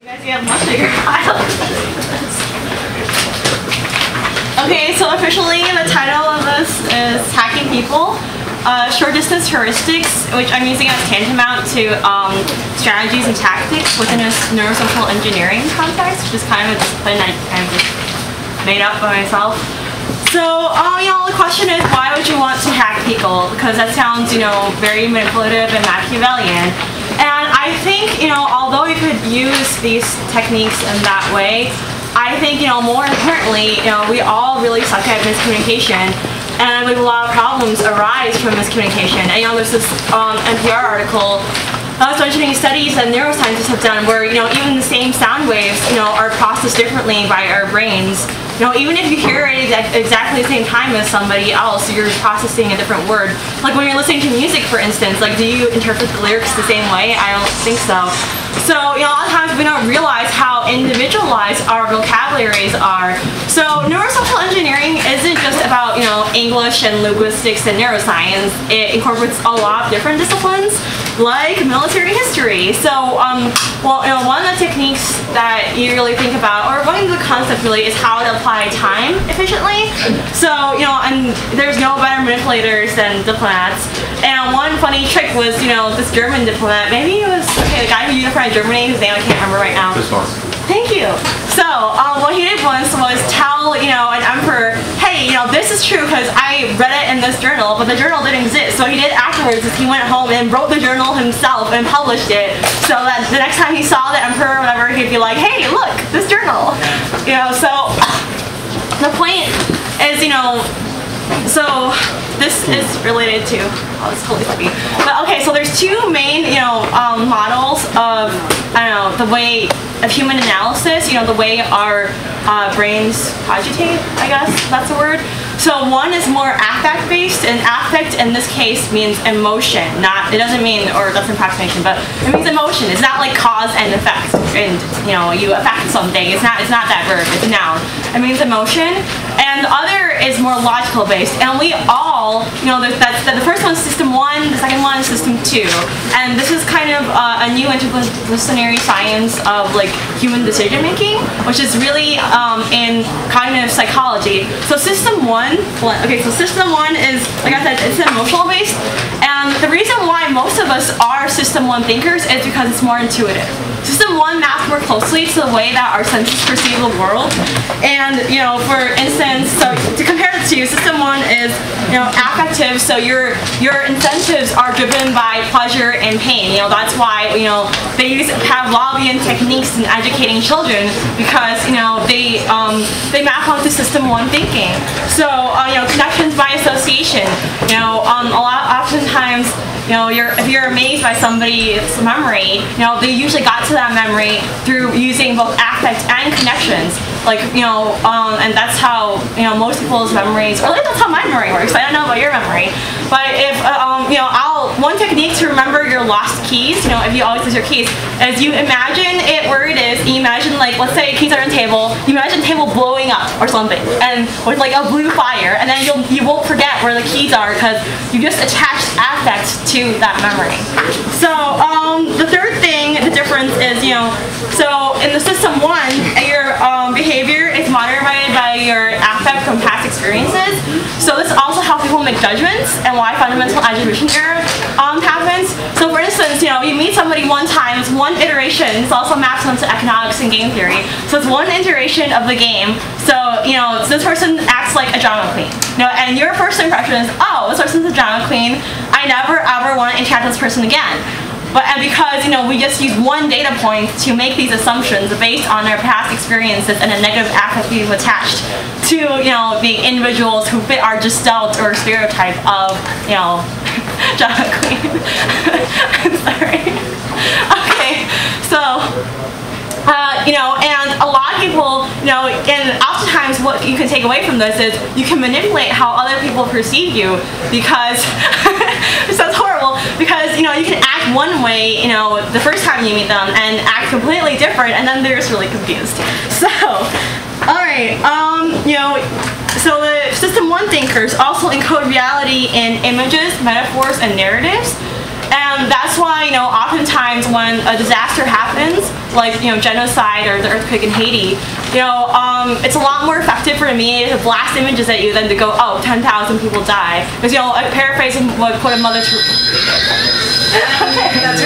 Guys, you have much bigger files. Okay, so officially the title of this is Hacking People. Short distance heuristics, which I'm using as tantamount to strategies and tactics within a neurosocial engineering context, which is kind of a discipline I kind of just made up by myself. So, the question is, why would you want to hack people? Because that sounds, very manipulative and Machiavellian. And I think, although you could use these techniques in that way, I think, more importantly, we all really suck at miscommunication. And a lot of problems arise from miscommunication. And there's this NPR article I was mentioning studies that neuroscientists have done where even the same sound waves are processed differently by our brains. Even if you hear it at exactly the same time as somebody else, you're processing a different word. Like when you're listening to music, for instance, do you interpret the lyrics the same way? I don't think so. So, a lot of times we don't realize how individualized our vocabularies are. So, neurosocial engineering isn't just about, English and linguistics and neuroscience. It incorporates a lot of different disciplines, like military history. So, one of the techniques that you really think about, or one of the concepts really, is how to apply time efficiently. So, and there's no better manipulators than diplomats. And one funny trick was, this German diplomat, maybe it was, the guy who unified Germany, whose name I can't remember right now. This one. Thank you. So, what he did once was tell, an emperor, hey, this is true because I read it in this journal, but the journal didn't exist. So what he did afterwards is he went home and wrote the journal himself and published it, so that the next time he saw the emperor or whatever, he'd be like, hey, look, this journal. So the point is, so this is related to, it's totally funny. But okay, so there's two main, models of, the way of human analysis, the way our brains cogitate, I guess that's the word. So one is more affect-based, and affect in this case means emotion. It doesn't mean, or that's approximation, but it means emotion. It's not like cause and effect, and you affect something. It's not that verb. It's a noun. It means emotion. And the other is more logical based, and we all, the first one's system 1, the second one is system 2, and this is kind of a new interdisciplinary science of human decision making, which is really in cognitive psychology. So system 1 is, like I said, it's emotional based, and the reason why most of us are system 1 thinkers is because it's more intuitive. System 1 maps more closely to the way that our senses perceive the world, and for instance, so to compare the two, system 1 is affective, so your incentives are driven by pleasure and pain. That's why they use Pavlovian techniques in educating children, because they map onto system 1 thinking. So connections by association. Oftentimes if you're amazed by somebody's memory, they usually got to that memory through using both affect and connections. And that's how most people's memories, or at least that's how my memory works. I don't know about your memory, but if one technique to remember your lost keys, if you always lose your keys, is you imagine it where it is. And you imagine, let's say keys are on a table. You imagine the table blowing up or something, and with a blue fire, and then you won't forget where the keys are because you just attached affect to that memory. So the third thing, the difference is, so in the system 1, your behavior is moderated by your affect from past experiences. So this also helps people make judgments, and why fundamental attribution error happens. So for instance, you meet somebody one time, it's one iteration. This also maps onto economics and game theory. So it's one iteration of the game. So this person acts like a drama queen. And your first impression is, oh, this person's a drama queen. I never ever want to interact with this person again. And because we just use one data point to make these assumptions based on our past experiences and a negative affect we've attached to the individuals who fit our gestalt or stereotype of drama queen. I'm sorry. Okay, so. And a lot of people, and oftentimes what you can take away from this is you can manipulate how other people perceive you, because it sounds horrible, because you can act one way the first time you meet them and act completely different, and then they're just really confused. So alright, so the system 1 thinkers also encode reality in images, metaphors, and narratives. And that's why, you know, oftentimes when a disaster happens, like, you know, genocide or the earthquake in Haiti, you know, it's a lot more effective for me to blast images at you than to go, oh, 10,000 people die. Because, you know, paraphrasing what quote a mother. Okay, that's